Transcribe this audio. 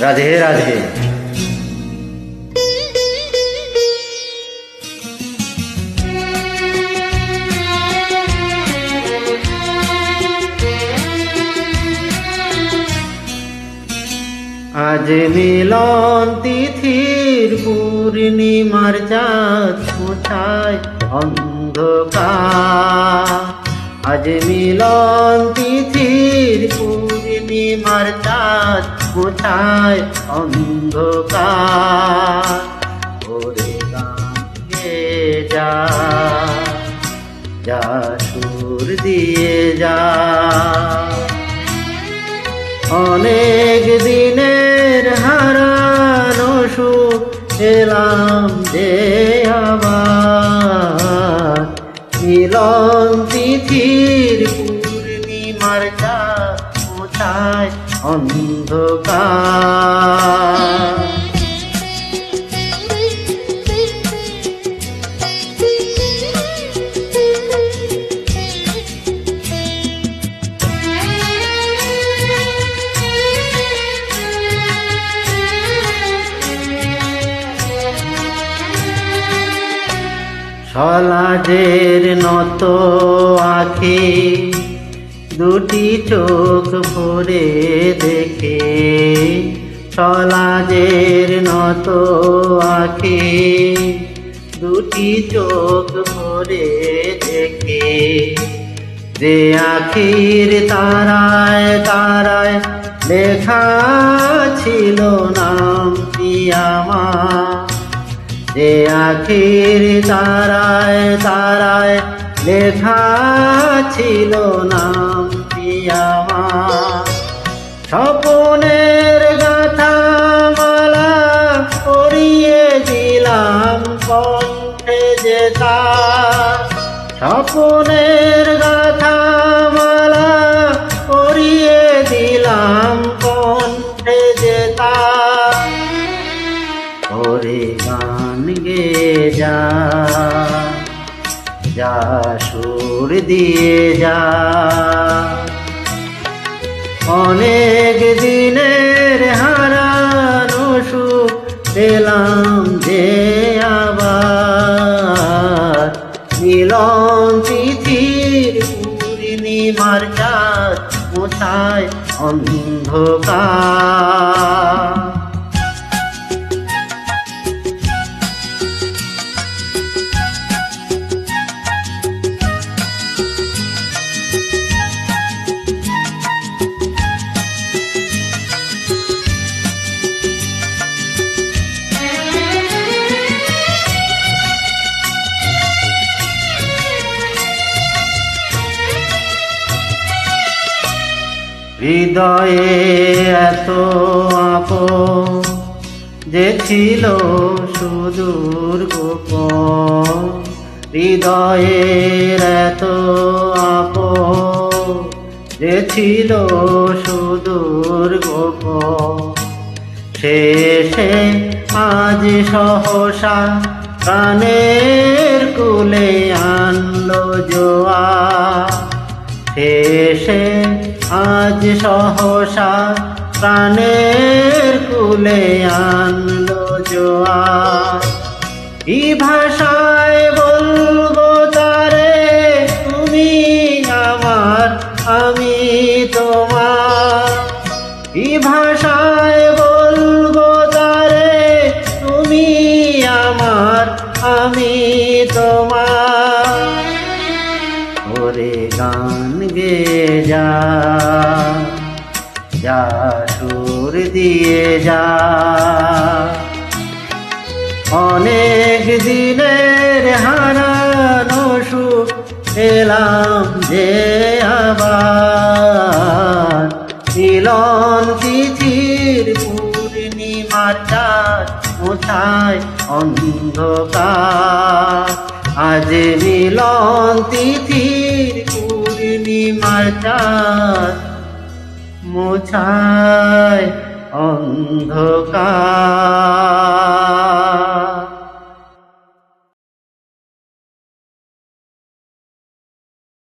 রাধে রাধে। আজ মিলন তিথির পূর্ণিমার চাঁদ মুছায় অন্ধকার। আজ মিলন তিথির পূর্ণিমার চাঁদ মুছায় অন্ধকার। ওরে গান গেয়ে যা, যা সুর দিয়ে যা। অনেক দিনের হারানো সুখ পেলাম যে আবার। মিলন তিথির পূর্ণিমার চাঁদ মুছায় অন্ধকার। সলাজের নত আঁখি দুটি চোখ ভরে দেখে। সলাজের নত আঁখি দুটি চোখ ভরে দেখে। যে আখির তারায় তারায় লেখা ছিল নামটি আমার। যে আখির তারায় তারায় লেখা ছিল নামটি আমার। স্বপনের গাথা মালা পরিয়ে দিলাম কণ্ঠে যে তার। স্বপনের গাথা মালা পরিয়ে দিলাম কণ্ঠে যে তার। ওরে গান গেয়ে যা, যা সুর দিয়ে যা। অনেক দিনের হারানো সুখ পেলাম যে আবার। মিলন তিথির পূর্ণিমার চাঁদ মুছায় অন্ধকার। হৃদয়ে এত আপন যে ছিল সুদূর গোপন। হৃদয়ের এত আপন যে ছিল সুদূর গোপন। শেষে আজ সহসা প্রাণের কুলে আনলো জোয়ার। শেষে আজ সহসা প্রাণের কুলে আনলো জোয়ার। কি ভাষায় বলবো তারে তুমি আমার আমি তোমার। কি ভাষায় বলবো তারে তুমি আমার আমি তোমার। ওরে গান গেয়ে যা, যা সুর দিয়ে যা। অনেক দিনের হারানো সুখ পেলাম যে আবার। মিলন তিথির পূর্ণিমার চাঁদ মুছায় অন্ধকার। আজ মিলন তিথির পূর্ণিমার চাঁদ মুছায় অন্ধকার।